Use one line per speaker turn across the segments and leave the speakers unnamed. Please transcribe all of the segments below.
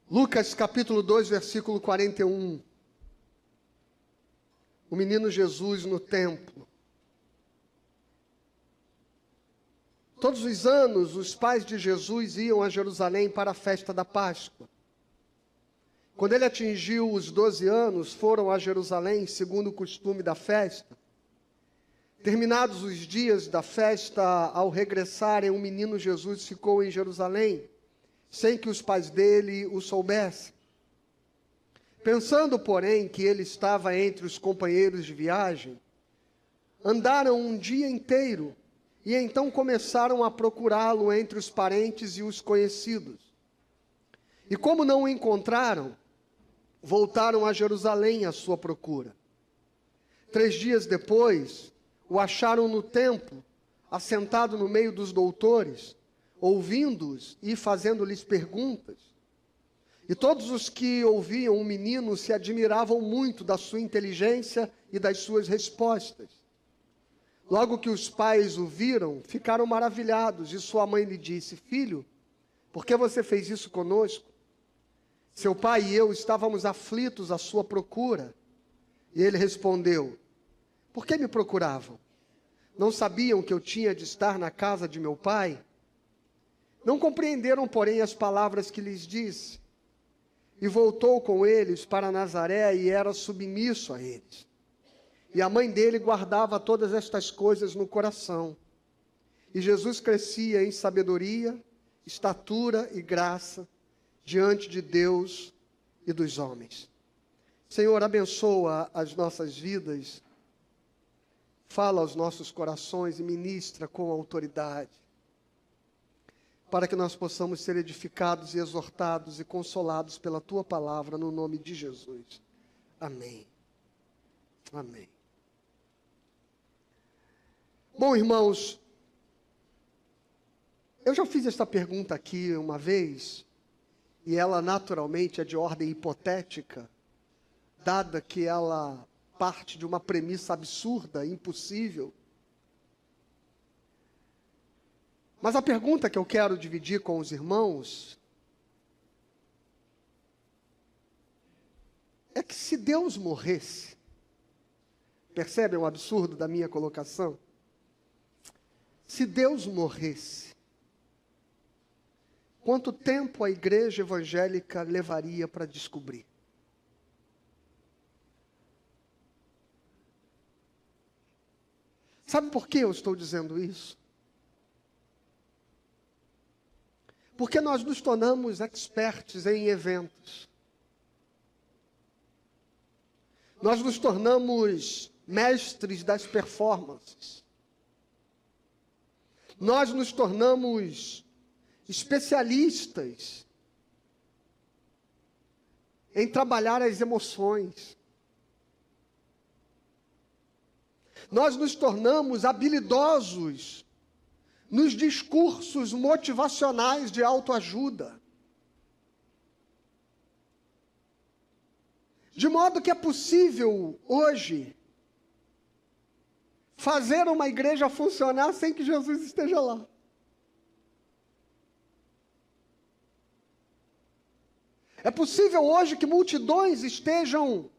Lucas capítulo 2, versículo 41. O menino Jesus no templo. Todos os anos, os pais de Jesus iam a Jerusalém para a festa da Páscoa. Quando ele atingiu os 12 anos, foram a Jerusalém, segundo o costume da festa. Terminados os dias da festa, ao regressarem, o menino Jesus ficou em Jerusalém, sem que os pais dele o soubessem. Pensando, porém, que ele estava entre os companheiros de viagem, andaram um dia inteiro e então começaram a procurá-lo entre os parentes e os conhecidos. E como não o encontraram, voltaram a Jerusalém à sua procura. 3 dias depois, o acharam no templo, assentado no meio dos doutores, ouvindo-os e fazendo-lhes perguntas. E todos os que ouviam o menino se admiravam muito da sua inteligência e das suas respostas. Logo que os pais o viram, ficaram maravilhados, e sua mãe lhe disse: Filho, por que você fez isso conosco? Seu pai e eu estávamos aflitos à sua procura. E ele respondeu: Por que me procuravam? Não sabiam que eu tinha de estar na casa de meu pai? Não compreenderam, porém, as palavras que lhes disse. E voltou com eles para Nazaré e era submisso a eles. E a mãe dele guardava todas estas coisas no coração. E Jesus crescia em sabedoria, estatura e graça diante de Deus e dos homens. Senhor, abençoa as nossas vidas, fala aos nossos corações e ministra com autoridade, para que nós possamos ser edificados e exortados e consolados pela Tua palavra, no nome de Jesus. Amém. Amém. Bom, irmãos, eu já fiz esta pergunta aqui uma vez, e ela naturalmente é de ordem hipotética, dada que ela parte de uma premissa absurda, impossível. Mas a pergunta que eu quero dividir com os irmãos é que se Deus morresse, percebem o absurdo da minha colocação? Se Deus morresse, quanto tempo a igreja evangélica levaria para descobrir? Sabe por que eu estou dizendo isso? Porque nós nos tornamos expertos em eventos. Nós nos tornamos mestres das performances. Nós nos tornamos especialistas em trabalhar as emoções. Nós nos tornamos habilidosos nos discursos motivacionais de autoajuda. De modo que é possível, hoje, fazer uma igreja funcionar sem que Jesus esteja lá. É possível hoje que multidões estejam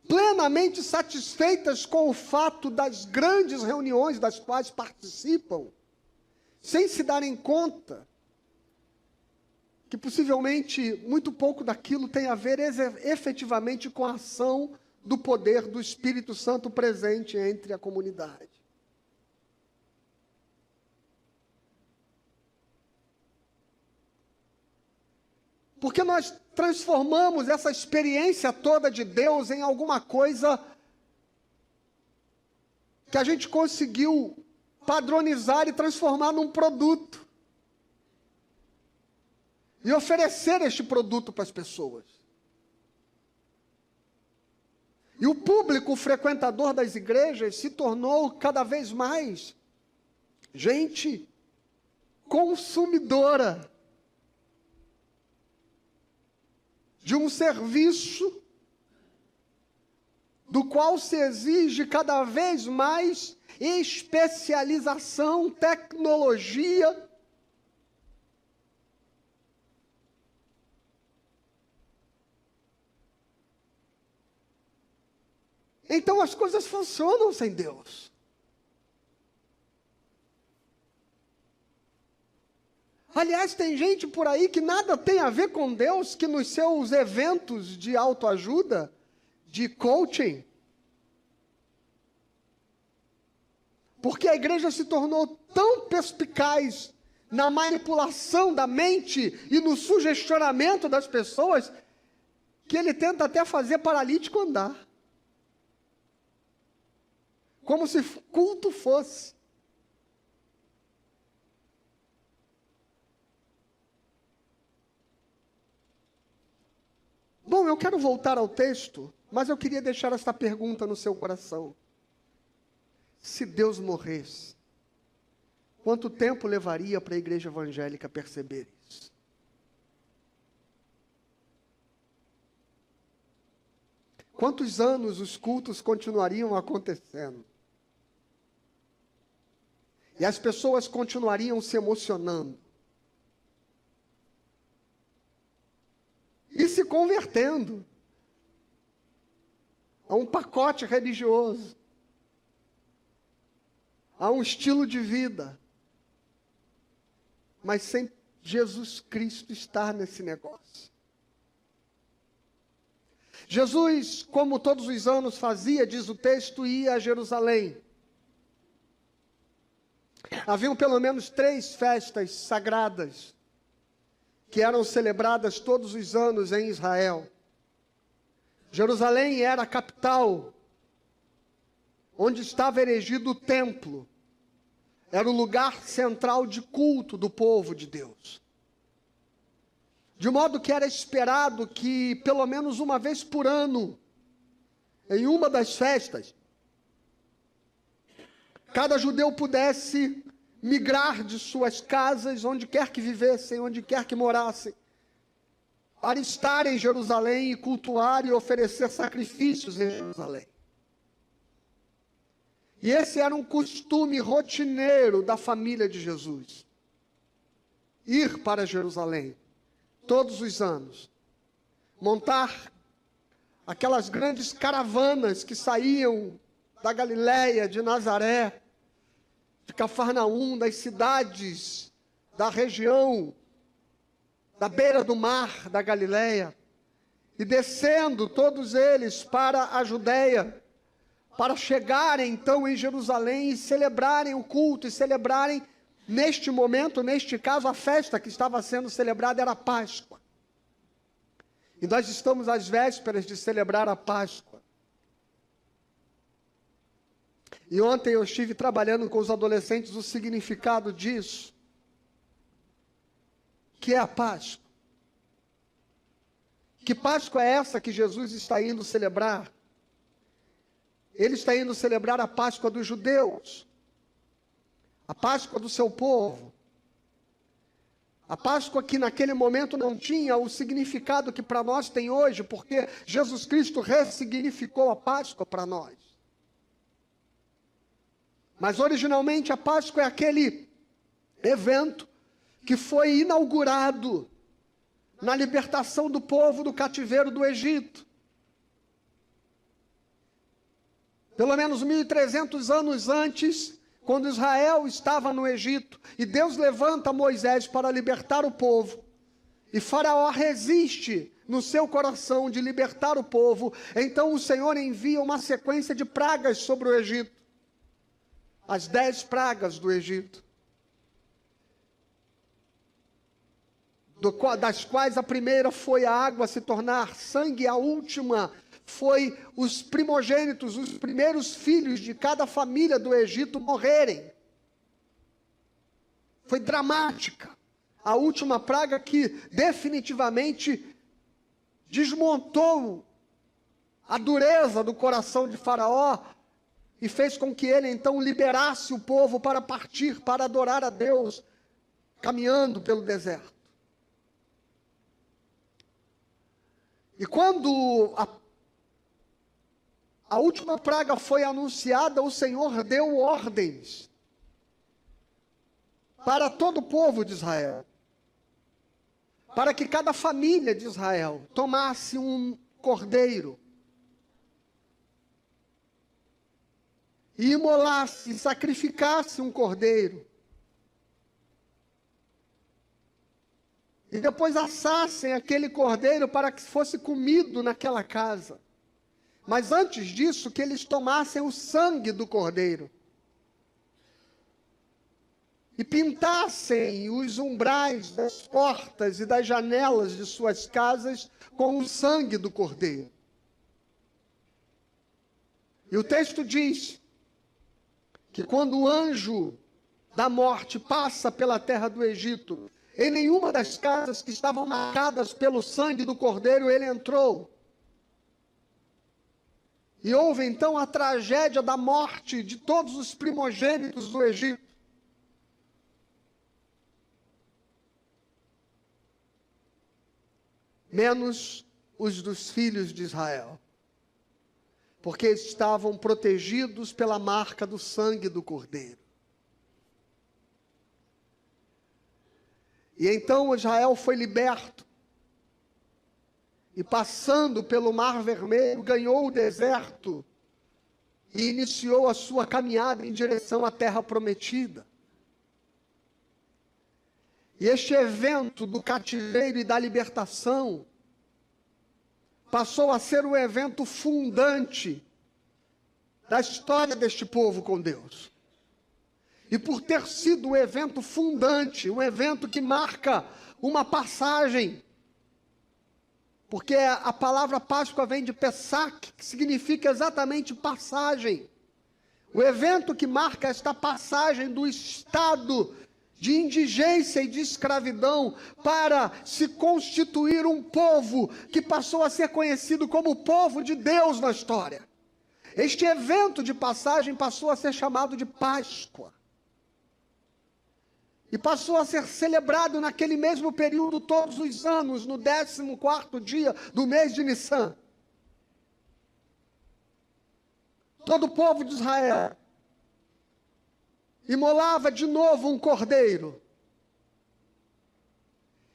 plenamente satisfeitas com o fato das grandes reuniões das quais participam, sem se darem conta que possivelmente muito pouco daquilo tem a ver efetivamente com a ação do poder do Espírito Santo presente entre a comunidade. Porque nós transformamos essa experiência toda de Deus em alguma coisa que a gente conseguiu padronizar e transformar num produto. E oferecer este produto para as pessoas. E o público frequentador das igrejas se tornou cada vez mais gente consumidora de um serviço do qual se exige cada vez mais especialização, tecnologia, Então as coisas funcionam sem Deus. Aliás, tem gente por aí que nada tem a ver com Deus, que nos seus eventos de autoajuda, de coaching, porque a igreja se tornou tão perspicaz na manipulação da mente e no sugestionamento das pessoas, que ele tenta até fazer paralítico andar. Como se culto fosse. Bom, eu quero voltar ao texto, mas eu queria deixar esta pergunta no seu coração. Se Deus morresse, quanto tempo levaria para a igreja evangélica perceber isso? Quantos anos os cultos continuariam acontecendo? E as pessoas continuariam se emocionando? E se convertendo a um pacote religioso, a um estilo de vida, mas sem Jesus Cristo estar nesse negócio. Jesus, como todos os anos fazia, diz o texto, ia a Jerusalém. Haviam pelo menos 3 festas sagradas que eram celebradas todos os anos em Israel. Jerusalém era a capital, onde estava erigido o templo. Era o lugar central de culto do povo de Deus. De modo que era esperado que, pelo menos uma vez por ano, em uma das festas, cada judeu pudesse migrar de suas casas, onde quer que vivessem, onde quer que morassem, para estar em Jerusalém e cultuar e oferecer sacrifícios em Jerusalém. E esse era um costume rotineiro da família de Jesus. Ir para Jerusalém, todos os anos. Montar aquelas grandes caravanas que saíam da Galiléia, de Nazaré, de Cafarnaum, das cidades da região, da beira do mar da Galiléia, e descendo todos eles para a Judéia, para chegarem então em Jerusalém e celebrarem o culto, e celebrarem, neste momento, neste caso, a festa que estava sendo celebrada era a Páscoa. E nós estamos às vésperas de celebrar a Páscoa. E ontem eu estive trabalhando com os adolescentes o significado disso, que é a Páscoa. Que Páscoa é essa que Jesus está indo celebrar? Ele está indo celebrar a Páscoa dos judeus, a Páscoa do seu povo, a Páscoa que naquele momento não tinha o significado que para nós tem hoje, porque Jesus Cristo ressignificou a Páscoa para nós. Mas originalmente a Páscoa é aquele evento que foi inaugurado na libertação do povo do cativeiro do Egito. Pelo menos 1.300 anos antes, quando Israel estava no Egito, e Deus levanta Moisés para libertar o povo, e Faraó resiste no seu coração de libertar o povo, então o Senhor envia uma sequência de pragas sobre o Egito. As 10 pragas do Egito, das quais a primeira foi a água se tornar sangue, a última foi os primogênitos, os primeiros filhos de cada família do Egito morrerem. Foi dramática. A última praga que definitivamente desmontou a dureza do coração de Faraó e fez com que ele então liberasse o povo para partir, para adorar a Deus, caminhando pelo deserto. E quando a última praga foi anunciada, o Senhor deu ordens para todo o povo de Israel, para que cada família de Israel tomasse um cordeiro, e imolasse, e sacrificasse um cordeiro. E depois assassem aquele cordeiro para que fosse comido naquela casa. Mas antes disso, que eles tomassem o sangue do cordeiro. E pintassem os umbrais das portas e das janelas de suas casas com o sangue do cordeiro. E o texto diz que quando o anjo da morte passa pela terra do Egito, em nenhuma das casas que estavam marcadas pelo sangue do cordeiro ele entrou. E houve então a tragédia da morte de todos os primogênitos do Egito. Menos os dos filhos de Israel, porque estavam protegidos pela marca do sangue do cordeiro. E então Israel foi liberto, e passando pelo Mar Vermelho, ganhou o deserto, e iniciou a sua caminhada em direção à terra prometida. E este evento do cativeiro e da libertação passou a ser o evento fundante da história deste povo com Deus. E por ter sido o evento fundante, um evento que marca uma passagem, porque a palavra Páscoa vem de Pesach, que significa exatamente passagem. O evento que marca esta passagem do estado de indigência e de escravidão para se constituir um povo que passou a ser conhecido como o povo de Deus na história. Este evento de passagem passou a ser chamado de Páscoa. E passou a ser celebrado naquele mesmo período todos os anos, no 14º dia do mês de Nissan. Todo o povo de Israel imolava de novo um cordeiro.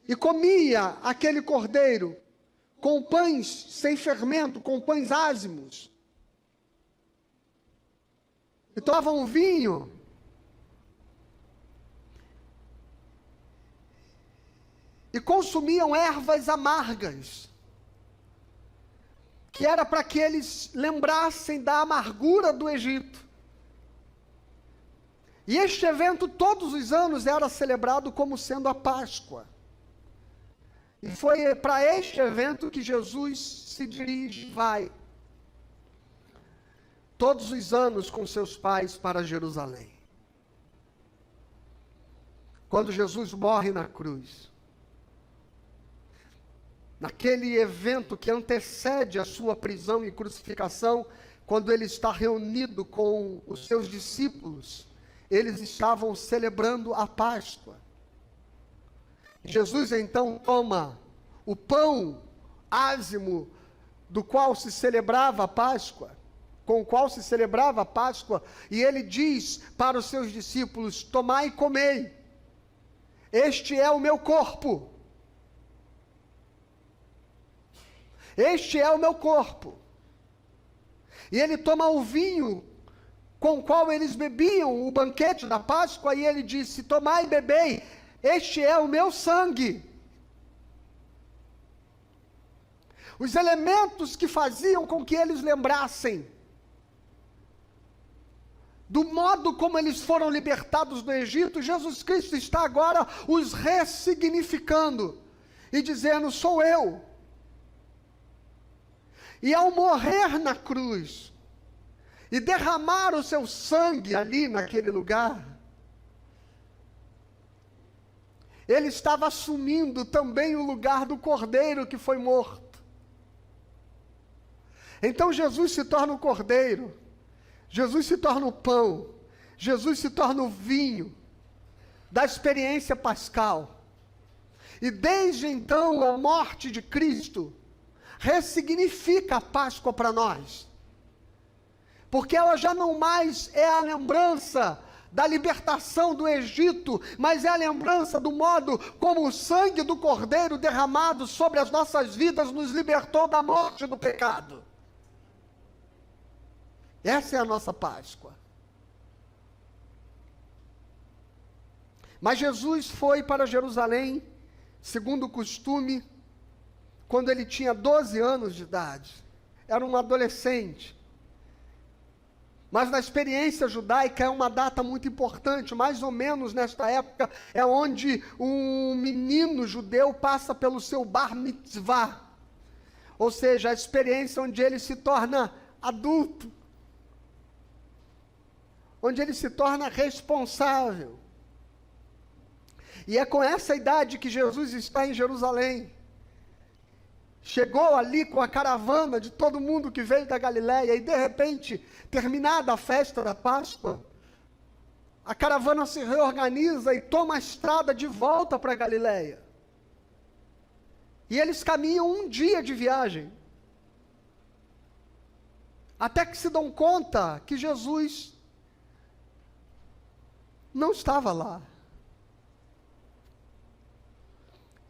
E comia aquele cordeiro com pães sem fermento, com pães ázimos. E tomavam vinho. E consumiam ervas amargas, que era para que eles lembrassem da amargura do Egito. E este evento, todos os anos, era celebrado como sendo a Páscoa. E foi para este evento que Jesus se dirige, vai, todos os anos com seus pais para Jerusalém. Quando Jesus morre na cruz, naquele evento que antecede a sua prisão e crucificação, quando ele está reunido com os seus discípulos, eles estavam celebrando a Páscoa. Jesus então toma o pão ázimo do qual se celebrava a Páscoa, com o qual se celebrava a Páscoa, e ele diz para os seus discípulos: tomai e comei, este é o meu corpo. Este é o meu corpo. E ele toma o vinho com o qual eles bebiam o banquete da Páscoa, e ele disse: tomai e bebei, este é o meu sangue. Os elementos que faziam com que eles lembrassem do modo como eles foram libertados do Egito, Jesus Cristo está agora os ressignificando e dizendo: sou eu. E ao morrer na cruz e derramar o seu sangue ali naquele lugar, ele estava assumindo também o lugar do cordeiro que foi morto. Então Jesus se torna o cordeiro, Jesus se torna o pão, Jesus se torna o vinho da experiência pascal. E desde então a morte de Cristo ressignifica a Páscoa para nós, porque ela já não mais é a lembrança da libertação do Egito, mas é a lembrança do modo como o sangue do Cordeiro derramado sobre as nossas vidas nos libertou da morte e do pecado. Essa é a nossa Páscoa. Mas Jesus foi para Jerusalém, segundo o costume, quando ele tinha 12 anos de idade. Era um adolescente. Mas na experiência judaica é uma data muito importante, mais ou menos nesta época é onde um menino judeu passa pelo seu bar mitzvah, ou seja, a experiência onde ele se torna adulto, onde ele se torna responsável. E é com essa idade que Jesus está em Jerusalém. Chegou ali com a caravana de todo mundo que veio da Galiléia, e de repente, terminada a festa da Páscoa, a caravana se reorganiza e toma a estrada de volta para a Galiléia. E eles caminham um dia de viagem, até que se dão conta que Jesus não estava lá.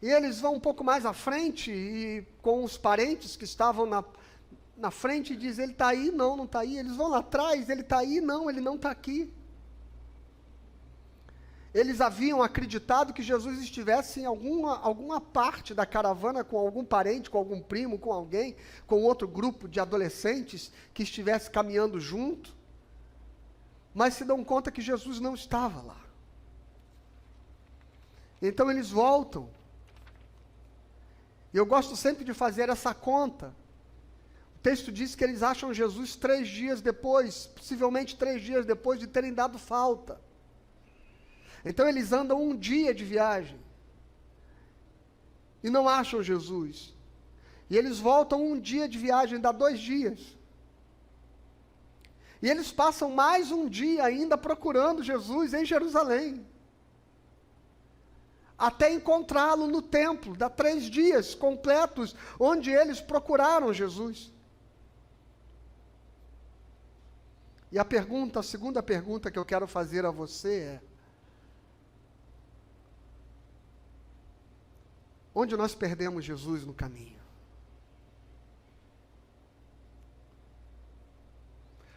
E eles vão um pouco mais à frente, e com os parentes que estavam na frente, dizem, ele está aí? Não, não está aí. Eles vão lá atrás, ele está aí? Não, ele não está aqui. Eles haviam acreditado que Jesus estivesse em alguma parte da caravana, com algum parente, com algum primo, com alguém, com outro grupo de adolescentes que estivesse caminhando junto, mas se dão conta que Jesus não estava lá. Então eles voltam. E eu gosto sempre de fazer essa conta. O texto diz que eles acham Jesus 3 dias depois, possivelmente 3 dias depois de terem dado falta. Então eles andam um dia de viagem e não acham Jesus. E eles voltam um dia de viagem, dá 2 dias. E eles passam mais um dia ainda procurando Jesus em Jerusalém, até encontrá-lo no templo. Dá 3 dias completos, onde eles procuraram Jesus. E a segunda pergunta que eu quero fazer a você é: onde nós perdemos Jesus no caminho?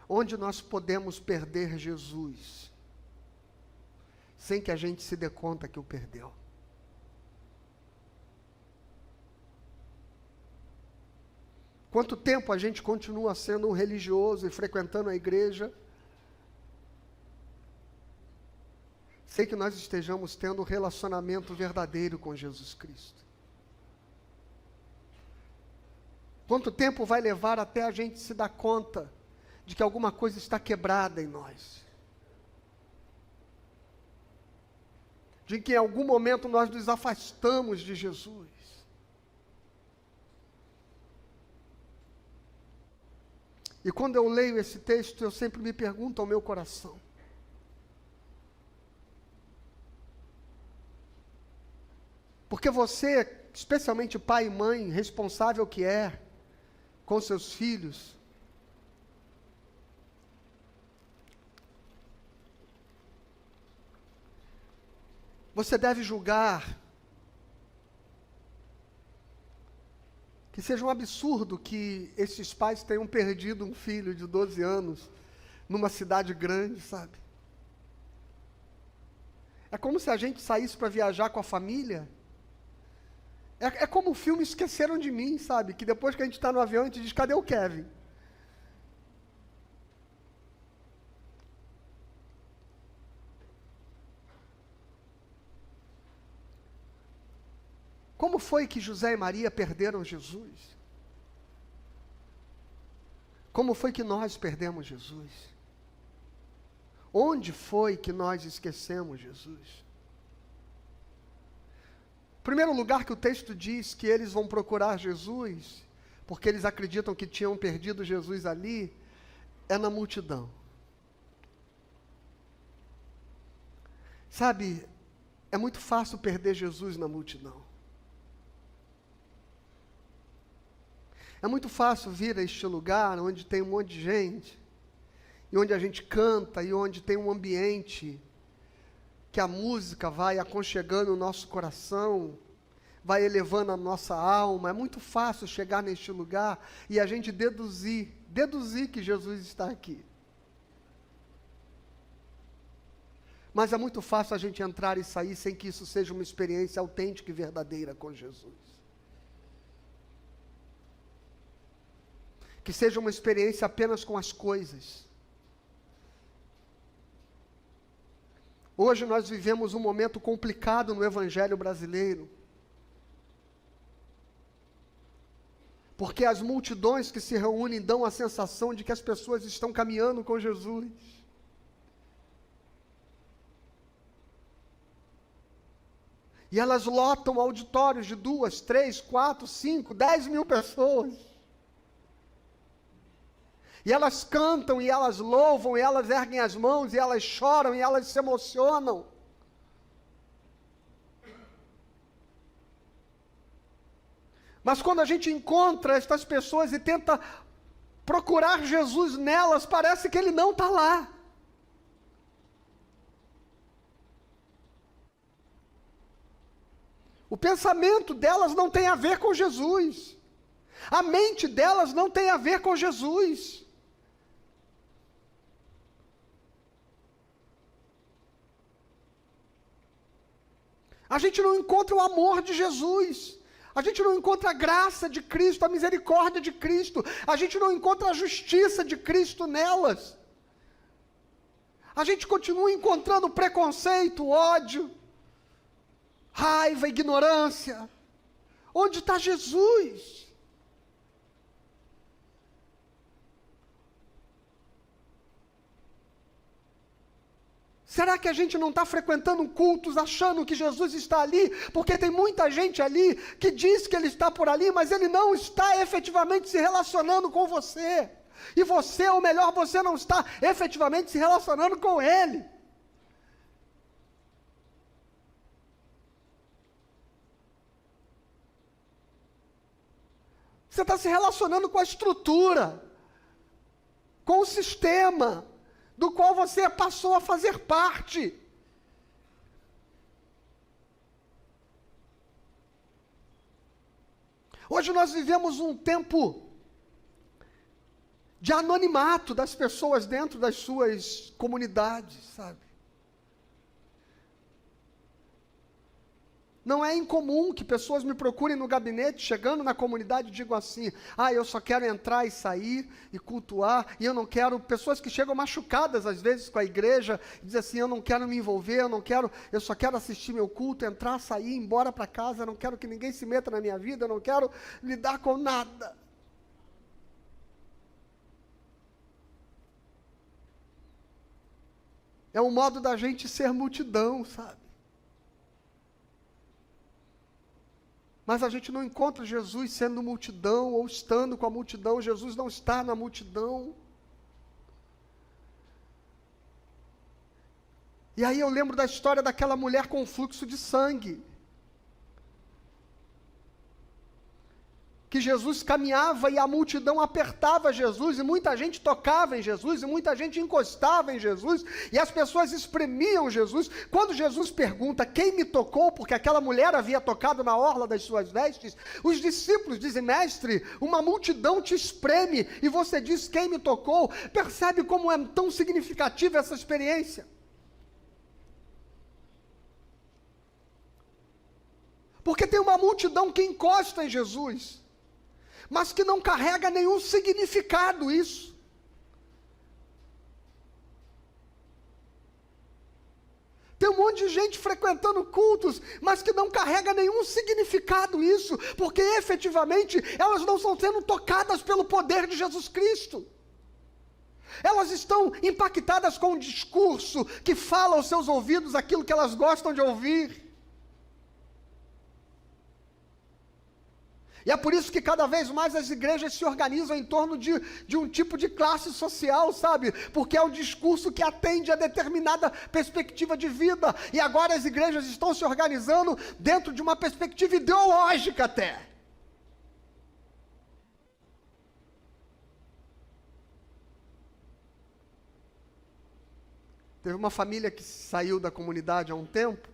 Onde nós podemos perder Jesus, sem que a gente se dê conta que o perdeu? Quanto tempo a gente continua sendo um religioso e frequentando a igreja, sem que nós estejamos tendo um relacionamento verdadeiro com Jesus Cristo? Quanto tempo vai levar até a gente se dar conta de que alguma coisa está quebrada em nós? De que em algum momento nós nos afastamos de Jesus? E quando eu leio esse texto, eu sempre me pergunto ao meu coração: porque você, especialmente pai e mãe, responsável que é com seus filhos, você deve julgar que seja um absurdo que esses pais tenham perdido um filho de 12 anos numa cidade grande, sabe? É como se a gente saísse para viajar com a família. É como o filme Esqueceram de Mim, sabe? Que depois que a gente está no avião, a gente diz, cadê o Kevin? Como foi que José e Maria perderam Jesus? Como foi que nós perdemos Jesus? Onde foi que nós esquecemos Jesus? Em primeiro lugar, que o texto diz que eles vão procurar Jesus, porque eles acreditam que tinham perdido Jesus ali, é na multidão. Sabe, é muito fácil perder Jesus na multidão. É muito fácil vir a este lugar onde tem um monte de gente, e onde a gente canta, e onde tem um ambiente que a música vai aconchegando o nosso coração, vai elevando a nossa alma. É muito fácil chegar neste lugar e a gente deduzir que Jesus está aqui. Mas é muito fácil a gente entrar e sair sem que isso seja uma experiência autêntica e verdadeira com Jesus. Que seja uma experiência apenas com as coisas. Hoje nós vivemos um momento complicado no Evangelho brasileiro. Porque as multidões que se reúnem dão a sensação de que as pessoas estão caminhando com Jesus. E elas lotam auditórios de 2, 3, 4, 5, 10 mil pessoas. E elas cantam, e elas louvam, e elas erguem as mãos, e elas choram, e elas se emocionam. Mas quando a gente encontra estas pessoas e tenta procurar Jesus nelas, parece que ele não está lá. O pensamento delas não tem a ver com Jesus. A mente delas não tem a ver com Jesus. A gente não encontra o amor de Jesus. A gente não encontra a graça de Cristo, a misericórdia de Cristo. A gente não encontra a justiça de Cristo nelas. A gente continua encontrando preconceito, ódio, raiva, ignorância. Onde está Jesus? Será que a gente não está frequentando cultos achando que Jesus está ali? Porque tem muita gente ali que diz que ele está por ali, mas ele não está efetivamente se relacionando com você. E você, ou melhor, você não está efetivamente se relacionando com ele. Você está se relacionando com a estrutura, com o sistema, do qual você passou a fazer parte. Hoje nós vivemos um tempo de anonimato das pessoas dentro das suas comunidades, sabe? Não é incomum que pessoas me procurem no gabinete, chegando na comunidade, e digam assim: eu só quero entrar e sair e cultuar, e eu não quero. Pessoas que chegam machucadas às vezes com a igreja, e dizem assim: eu não quero me envolver, eu só quero assistir meu culto, entrar, sair, ir embora para casa, eu não quero que ninguém se meta na minha vida, eu não quero lidar com nada. É um modo da gente ser multidão, sabe? Mas a gente não encontra Jesus sendo multidão ou estando com a multidão. Jesus não está na multidão. E aí eu lembro da história daquela mulher com fluxo de sangue. Que Jesus caminhava e a multidão apertava Jesus, e muita gente tocava em Jesus, e muita gente encostava em Jesus, e as pessoas espremiam Jesus. Quando Jesus pergunta: quem me tocou? Porque aquela mulher havia tocado na orla das suas vestes, os discípulos dizem: mestre, uma multidão te espreme, e você diz: quem me tocou? Percebe como é tão significativa essa experiência? Porque tem uma multidão que encosta em Jesus, mas que não carrega nenhum significado isso. Tem um monte de gente frequentando cultos, mas que não carrega nenhum significado isso, porque efetivamente elas não estão sendo tocadas pelo poder de Jesus Cristo. Elas estão impactadas com um discurso que fala aos seus ouvidos aquilo que elas gostam de ouvir. E é por isso que cada vez mais as igrejas se organizam em torno de um tipo de classe social, sabe? Porque é um discurso que atende a determinada perspectiva de vida. E agora as igrejas estão se organizando dentro de uma perspectiva ideológica até. Teve uma família que saiu da comunidade há um tempo.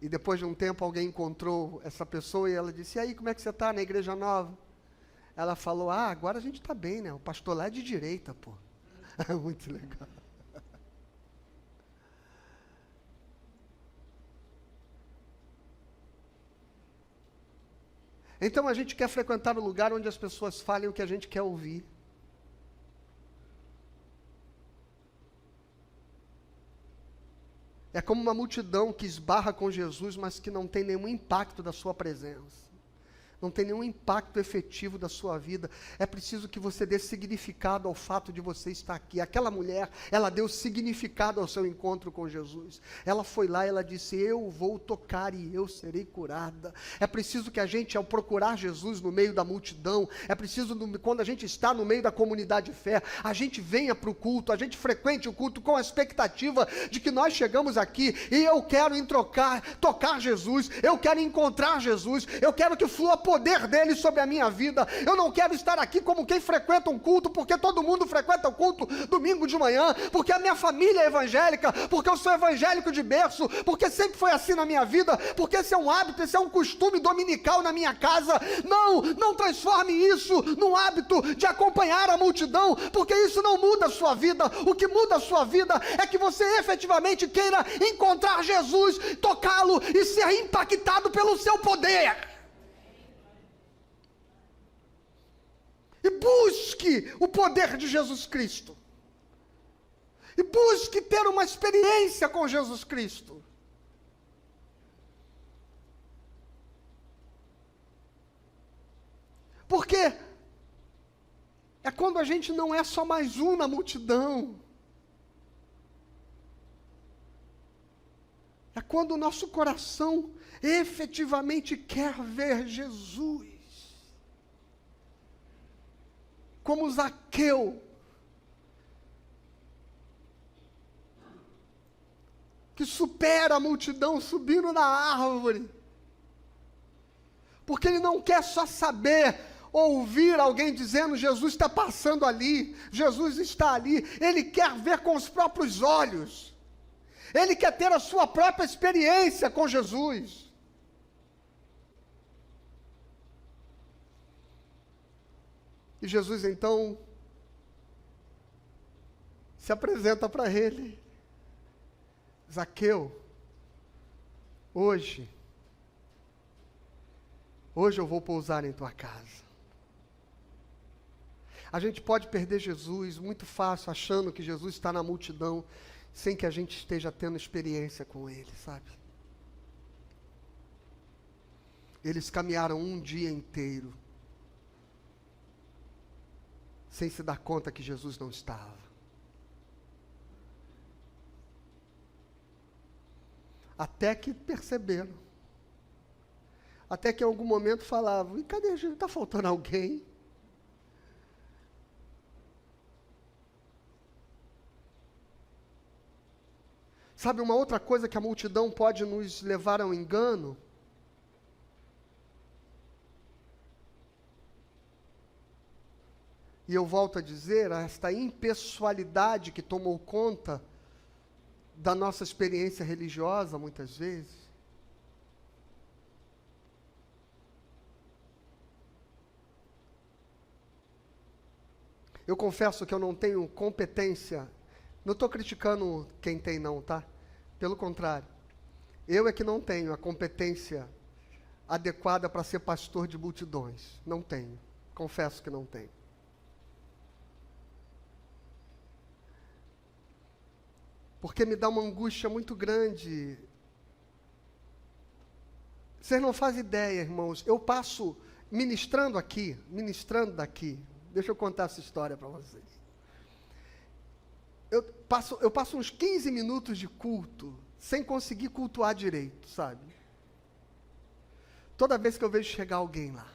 E depois de um tempo alguém encontrou essa pessoa e ela disse: e aí, como é que você está na igreja nova? Ela falou: agora a gente está bem, né? O pastor lá é de direita, pô. Muito legal. Então a gente quer frequentar o lugar onde as pessoas falem o que a gente quer ouvir. É como uma multidão que esbarra com Jesus, mas que não tem nenhum impacto da sua presença. Não tem nenhum impacto efetivo da sua vida. É preciso que você dê significado ao fato de você estar aqui. Aquela mulher, ela deu significado ao seu encontro com Jesus. Ela foi lá e ela disse, eu vou tocar e eu serei curada. É preciso que a gente, ao procurar Jesus no meio da multidão, é preciso, quando a gente está no meio da comunidade de fé, a gente venha para o culto, a gente frequente o culto com a expectativa de que nós chegamos aqui e eu quero tocar Jesus, eu quero encontrar Jesus, eu quero que flua poder dele sobre a minha vida. Eu não quero estar aqui como quem frequenta um culto, porque todo mundo frequenta o culto domingo de manhã, porque a minha família é evangélica, porque eu sou evangélico de berço, porque sempre foi assim na minha vida, porque esse é um hábito, esse é um costume dominical na minha casa. Não transforme isso num hábito de acompanhar a multidão, porque isso não muda a sua vida. O que muda a sua vida é que você efetivamente queira encontrar Jesus, tocá-lo e ser impactado pelo seu poder. E busque o poder de Jesus Cristo. E busque ter uma experiência com Jesus Cristo. Porque é quando a gente não é só mais um na multidão. É quando o nosso coração efetivamente quer ver Jesus. Como Zaqueu, que supera a multidão subindo na árvore, porque ele não quer só saber, ouvir alguém dizendo, Jesus está passando ali, Jesus está ali, ele quer ver com os próprios olhos, ele quer ter a sua própria experiência com Jesus. E Jesus então se apresenta para ele. Zaqueu, hoje eu vou pousar em tua casa. A gente pode perder Jesus muito fácil, achando que Jesus está na multidão, sem que a gente esteja tendo experiência com ele, sabe? Eles caminharam um dia inteiro, sem se dar conta que Jesus não estava. Até que perceberam. Até que em algum momento falavam, e cadê Jesus? Está faltando alguém? Sabe uma outra coisa que a multidão pode nos levar ao engano? E eu volto a dizer, esta impessoalidade que tomou conta da nossa experiência religiosa, muitas vezes. Eu confesso que eu não tenho competência, não estou criticando quem tem não, tá? Pelo contrário, eu é que não tenho a competência adequada para ser pastor de multidões. Não tenho, confesso que não tenho. Porque me dá uma angústia muito grande. Vocês não fazem ideia, irmãos. Eu passo ministrando daqui. Deixa eu contar essa história para vocês. Eu passo uns 15 minutos de culto, sem conseguir cultuar direito, sabe? Toda vez que eu vejo chegar alguém lá.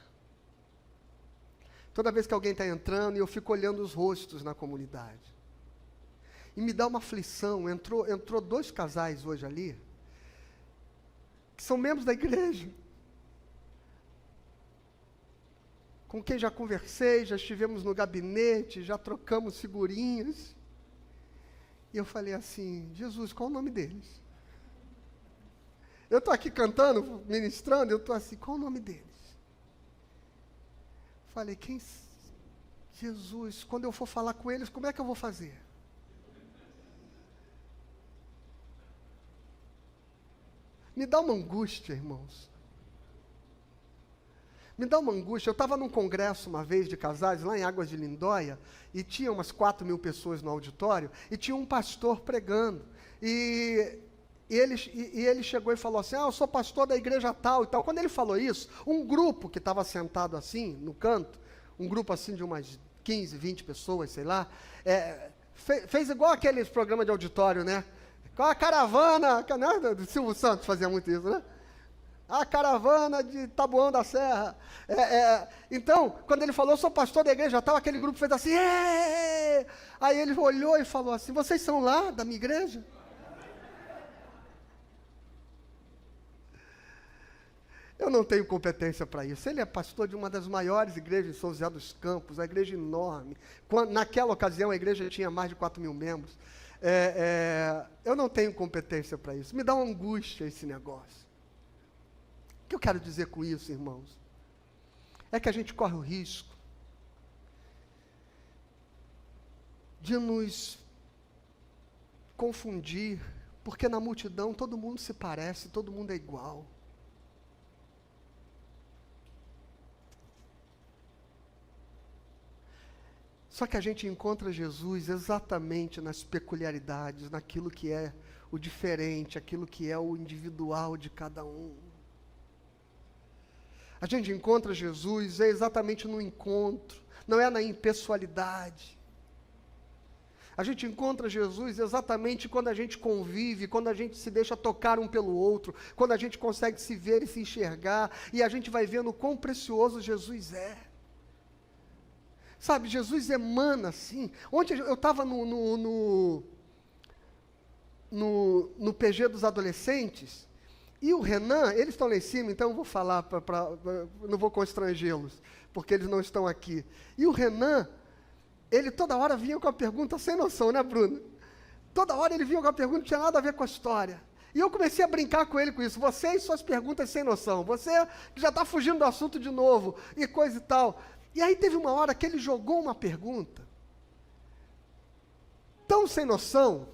Toda vez que alguém está entrando e eu fico olhando os rostos na comunidade. E me dá uma aflição, entrou 2 casais hoje ali, que são membros da igreja, com quem já conversei, já estivemos no gabinete, já trocamos figurinhas, e eu falei assim, Jesus, qual o nome deles? Eu estou aqui cantando, ministrando, eu estou assim, qual o nome deles? Falei, Jesus, quando eu for falar com eles, como é que eu vou fazer? Me dá uma angústia, irmãos. Me dá uma angústia. Eu estava num congresso uma vez de casais, lá em Águas de Lindóia, e tinha umas 4.000 pessoas no auditório, e tinha um pastor pregando. E ele chegou e falou assim, eu sou pastor da igreja tal e tal. Quando ele falou isso, um grupo que estava sentado assim, no canto, um grupo assim de umas 15, 20 pessoas, sei lá, fez igual aqueles programas de auditório, né? Com a caravana, né? Do Silvio Santos fazia muito isso, né? A caravana de Taboão da Serra. Então, quando ele falou, eu sou pastor da igreja tal, aquele grupo fez assim, Êêê! Aí ele olhou e falou assim, vocês são lá da minha igreja? Eu não tenho competência para isso. Ele é pastor de uma das maiores igrejas em São José dos Campos, uma igreja enorme. Naquela ocasião, a igreja tinha mais de 4.000 membros. Eu não tenho competência para isso. Me dá uma angústia esse negócio. O que eu quero dizer com isso, irmãos? É que a gente corre o risco de nos confundir, porque na multidão todo mundo se parece, todo mundo é igual. Só que a gente encontra Jesus exatamente nas peculiaridades, naquilo que é o diferente, aquilo que é o individual de cada um. A gente encontra Jesus exatamente no encontro, não é na impessoalidade. A gente encontra Jesus exatamente quando a gente convive, quando a gente se deixa tocar um pelo outro, quando a gente consegue se ver e se enxergar, e a gente vai vendo o quão precioso Jesus é. Sabe, Jesus emana assim. Ontem eu estava no PG dos adolescentes, e o Renan, eles estão lá em cima, então eu vou falar, não vou constrangê-los, porque eles não estão aqui. E o Renan, ele toda hora vinha com a pergunta sem noção, né, Bruno? Toda hora ele vinha com a pergunta que não tinha nada a ver com a história. E eu comecei a brincar com ele com isso. Você e suas perguntas sem noção. Você já está fugindo do assunto de novo, e coisa e tal. E aí teve uma hora que ele jogou uma pergunta tão sem noção,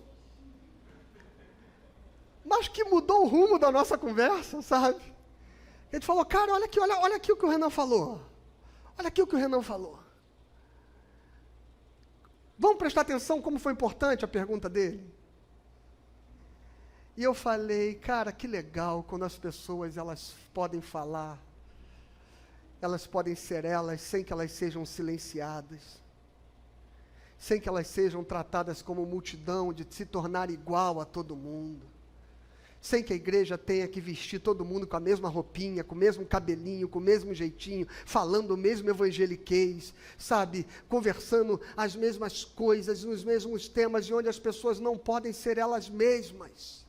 mas que mudou o rumo da nossa conversa, sabe? Ele falou, cara, olha aqui o que o Renan falou. Olha aqui o que o Renan falou. Vamos prestar atenção como foi importante a pergunta dele? E eu falei, cara, que legal quando as pessoas, elas podem falar, elas podem ser elas sem que elas sejam silenciadas, sem que elas sejam tratadas como multidão, de se tornar igual a todo mundo, sem que a igreja tenha que vestir todo mundo com a mesma roupinha, com o mesmo cabelinho, com o mesmo jeitinho, falando o mesmo evangeliquez, sabe, conversando as mesmas coisas, nos mesmos temas, e onde as pessoas não podem ser elas mesmas.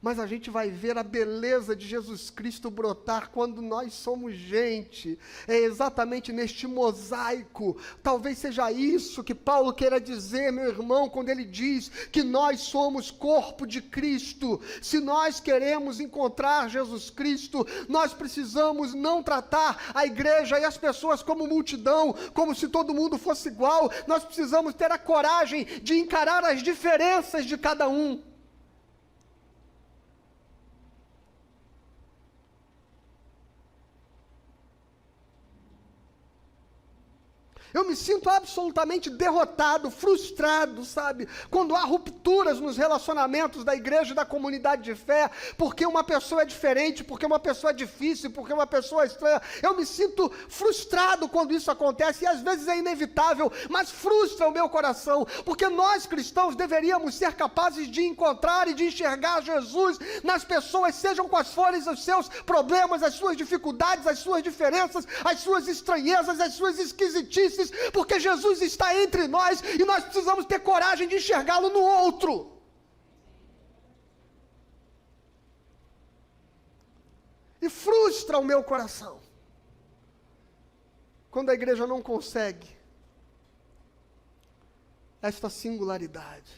Mas a gente vai ver a beleza de Jesus Cristo brotar quando nós somos gente. É exatamente neste mosaico. Talvez seja isso que Paulo queira dizer, meu irmão, quando ele diz que nós somos corpo de Cristo. Se nós queremos encontrar Jesus Cristo, nós precisamos não tratar a igreja e as pessoas como multidão, como se todo mundo fosse igual. Nós precisamos ter a coragem de encarar as diferenças de cada um. Eu me sinto absolutamente derrotado, frustrado, sabe? Quando há rupturas nos relacionamentos da igreja e da comunidade de fé, porque uma pessoa é diferente, porque uma pessoa é difícil, porque uma pessoa é estranha. Eu me sinto frustrado quando isso acontece, e às vezes é inevitável, mas frustra o meu coração, porque nós cristãos deveríamos ser capazes de encontrar e de enxergar Jesus nas pessoas, sejam quais forem os seus problemas, as suas dificuldades, as suas diferenças, as suas estranhezas, as suas esquisitices, porque Jesus está entre nós e nós precisamos ter coragem de enxergá-lo no outro. E frustra o meu coração quando a igreja não consegue esta singularidade.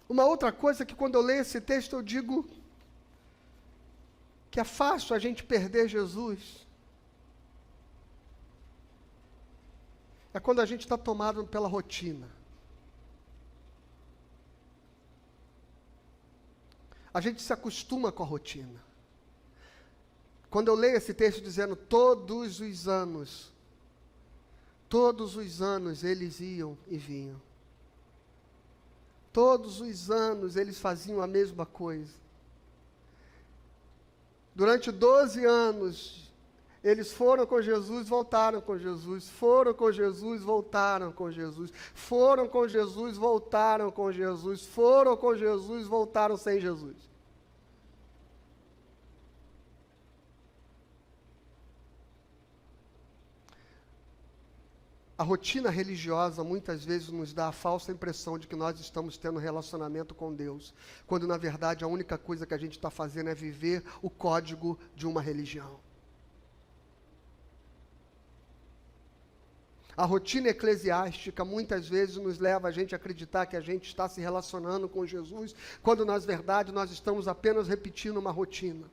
Uma outra coisa que quando eu leio esse texto eu digo que é fácil a gente perder Jesus, é quando a gente está tomado pela rotina. A gente se acostuma com a rotina. Quando eu leio esse texto dizendo todos os anos eles iam e vinham. Todos os anos eles faziam a mesma coisa. Durante 12 anos, eles foram com Jesus, voltaram com Jesus, foram com Jesus, voltaram com Jesus, foram com Jesus, voltaram com Jesus, foram com Jesus, voltaram sem Jesus. A rotina religiosa muitas vezes nos dá a falsa impressão de que nós estamos tendo um relacionamento com Deus, quando na verdade a única coisa que a gente está fazendo é viver o código de uma religião. A rotina eclesiástica muitas vezes nos leva a gente a acreditar que a gente está se relacionando com Jesus, quando na verdade nós estamos apenas repetindo uma rotina.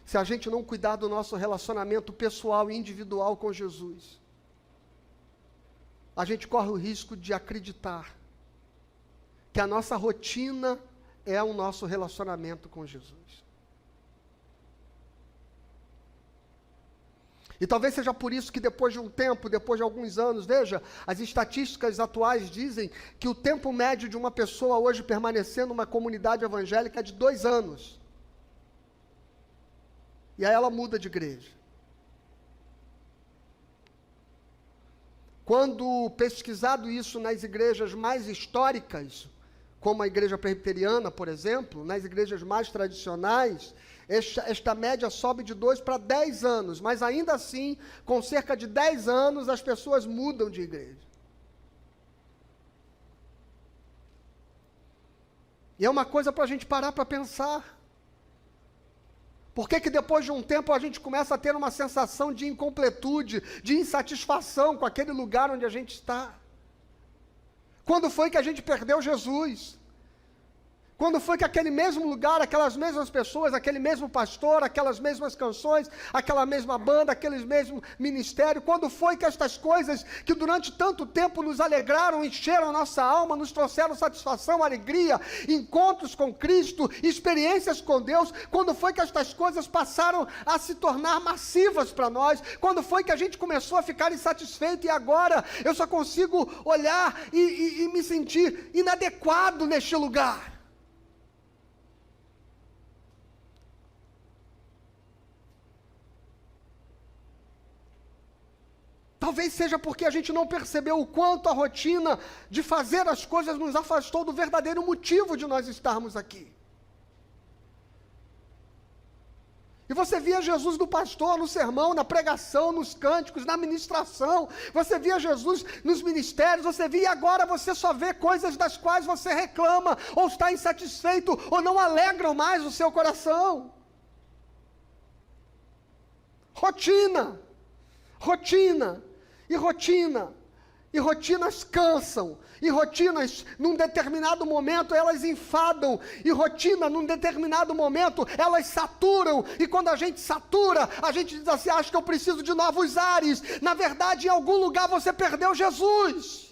Se a gente não cuidar do nosso relacionamento pessoal e individual com Jesus, a gente corre o risco de acreditar que a nossa rotina é o nosso relacionamento com Jesus. E talvez seja por isso que depois de um tempo, depois de alguns anos, veja, as estatísticas atuais dizem que o tempo médio de uma pessoa hoje permanecer numa comunidade evangélica é de 2 anos. E aí ela muda de igreja. Quando pesquisado isso nas igrejas mais históricas, como a igreja presbiteriana, por exemplo, nas igrejas mais tradicionais, esta média sobe de 2 para 10 anos, mas ainda assim, com cerca de 10 anos, as pessoas mudam de igreja. E é uma coisa para a gente parar para pensar. Por que que depois de um tempo a gente começa a ter uma sensação de incompletude, de insatisfação com aquele lugar onde a gente está? Quando foi que a gente perdeu Jesus? Quando foi que aquele mesmo lugar, aquelas mesmas pessoas, aquele mesmo pastor, aquelas mesmas canções, aquela mesma banda, aquele mesmo ministério, quando foi que estas coisas que durante tanto tempo nos alegraram, encheram a nossa alma, nos trouxeram satisfação, alegria, encontros com Cristo, experiências com Deus, quando foi que estas coisas passaram a se tornar massivas para nós? Quando foi que a gente começou a ficar insatisfeito e agora eu só consigo olhar e me sentir inadequado neste lugar? Talvez seja porque a gente não percebeu o quanto a rotina de fazer as coisas nos afastou do verdadeiro motivo de nós estarmos aqui. E você via Jesus no pastor, no sermão, na pregação, nos cânticos, na ministração. Você via Jesus nos ministérios, você via, e agora você só vê coisas das quais você reclama, ou está insatisfeito, ou não alegram mais o seu coração. Rotina, rotina. E rotina, e rotinas cansam, e rotinas, num determinado momento, elas enfadam, e rotina, num determinado momento, elas saturam, e quando a gente satura, a gente diz assim, acho que eu preciso de novos ares. Na verdade, em algum lugar você perdeu Jesus.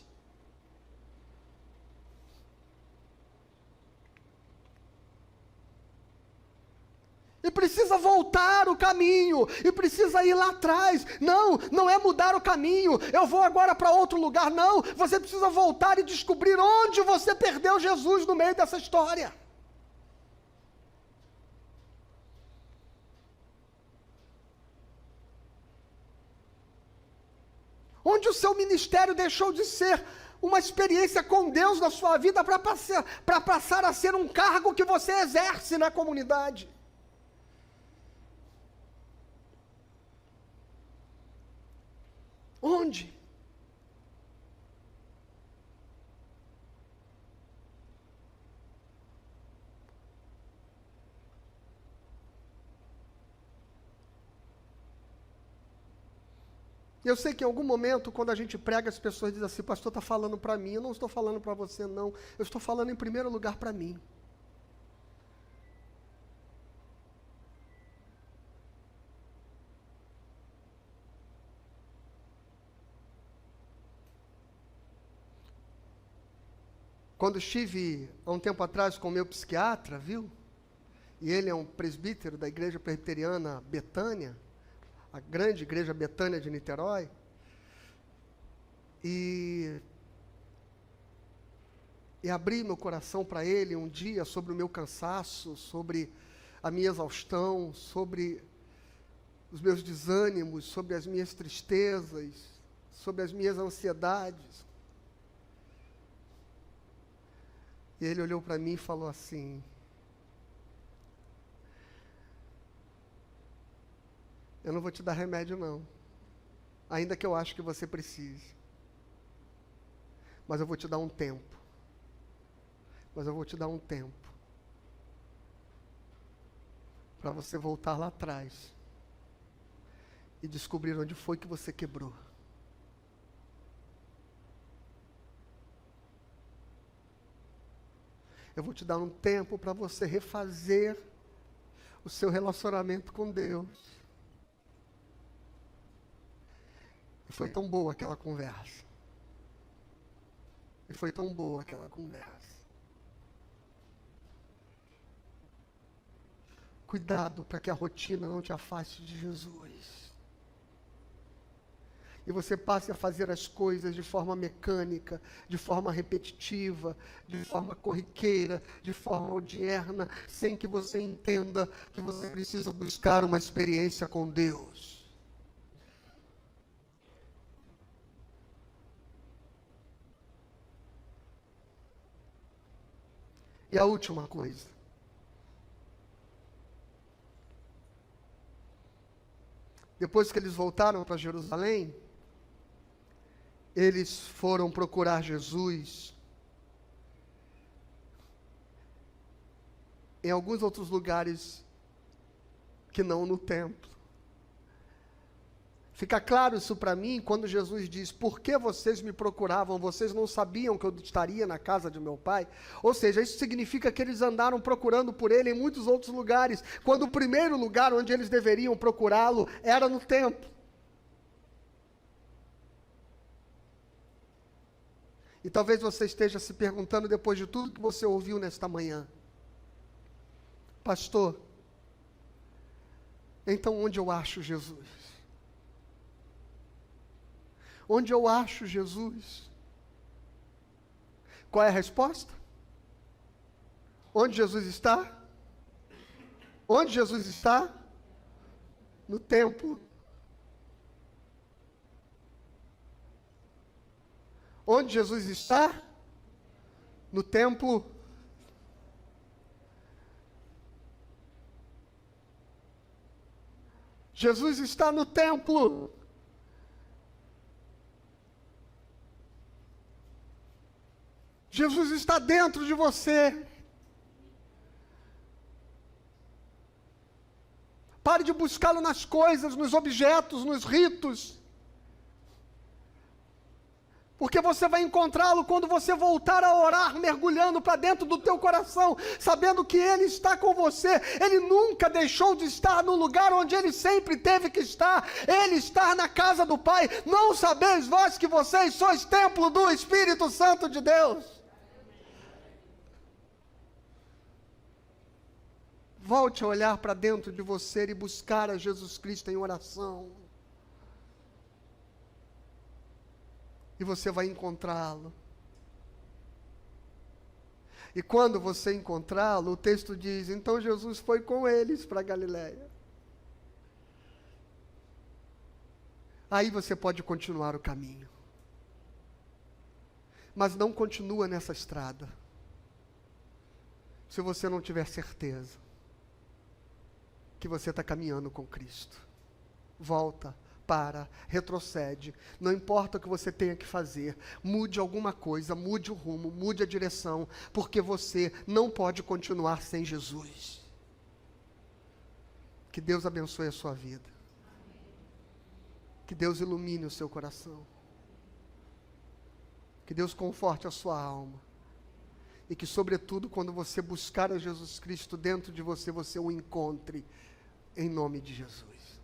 E precisa voltar o caminho, e precisa ir lá atrás. Não, não é mudar o caminho, eu vou agora para outro lugar. Não, você precisa voltar e descobrir onde você perdeu Jesus no meio dessa história. Onde o seu ministério deixou de ser uma experiência com Deus na sua vida para passar a ser um cargo que você exerce na comunidade. Onde? Eu sei que em algum momento, quando a gente prega, as pessoas dizem assim, pastor está falando para mim. Eu não estou falando para você não, eu estou falando em primeiro lugar para mim. Quando estive, há um tempo atrás, com o meu psiquiatra, viu? E ele é um presbítero da igreja presbiteriana Betânia, a grande igreja Betânia de Niterói. E abri meu coração para ele um dia sobre o meu cansaço, sobre a minha exaustão, sobre os meus desânimos, sobre as minhas tristezas, sobre as minhas ansiedades. E ele olhou para mim e falou assim: eu não vou te dar remédio não, ainda que eu acho que você precise, mas eu vou te dar um tempo. Mas eu vou te dar um tempo para você voltar lá atrás e descobrir onde foi que você quebrou. Eu vou te dar um tempo para você refazer o seu relacionamento com Deus. E foi tão boa aquela conversa. E foi tão boa aquela conversa. Cuidado para que a rotina não te afaste de Jesus. E você passe a fazer as coisas de forma mecânica, de forma repetitiva, de forma corriqueira, de forma odierna, sem que você entenda que você precisa buscar uma experiência com Deus. E a última coisa. Depois que eles voltaram para Jerusalém, eles foram procurar Jesus em alguns outros lugares que não no templo. Fica claro isso para mim quando Jesus diz: por que vocês me procuravam? Vocês não sabiam que eu estaria na casa de meu pai? Ou seja, isso significa que eles andaram procurando por ele em muitos outros lugares, quando o primeiro lugar onde eles deveriam procurá-lo era no templo. E talvez você esteja se perguntando, depois de tudo que você ouviu nesta manhã: pastor, então onde eu acho Jesus? Onde eu acho Jesus? Qual é a resposta? Onde Jesus está? Onde Jesus está? No templo. Onde Jesus está? No templo. Jesus está no templo. Jesus está dentro de você. Pare de buscá-lo nas coisas, nos objetos, nos ritos. Porque você vai encontrá-lo quando você voltar a orar, mergulhando para dentro do teu coração, sabendo que Ele está com você. Ele nunca deixou de estar no lugar onde Ele sempre teve que estar. Ele está na casa do Pai. Não sabeis vós que vocês sois templo do Espírito Santo de Deus? Volte a olhar para dentro de você e buscar a Jesus Cristo em oração. E você vai encontrá-lo. E quando você encontrá-lo, o texto diz: então Jesus foi com eles para Galiléia. Aí você pode continuar o caminho. Mas não continua nessa estrada, se você não tiver certeza que você está caminhando com Cristo. Volta, para, retrocede, não importa o que você tenha que fazer, mude alguma coisa, mude o rumo, mude a direção, porque você não pode continuar sem Jesus. Que Deus abençoe a sua vida. Que Deus ilumine o seu coração. Que Deus conforte a sua alma. E que, sobretudo, quando você buscar a Jesus Cristo dentro de você, você o encontre, em nome de Jesus.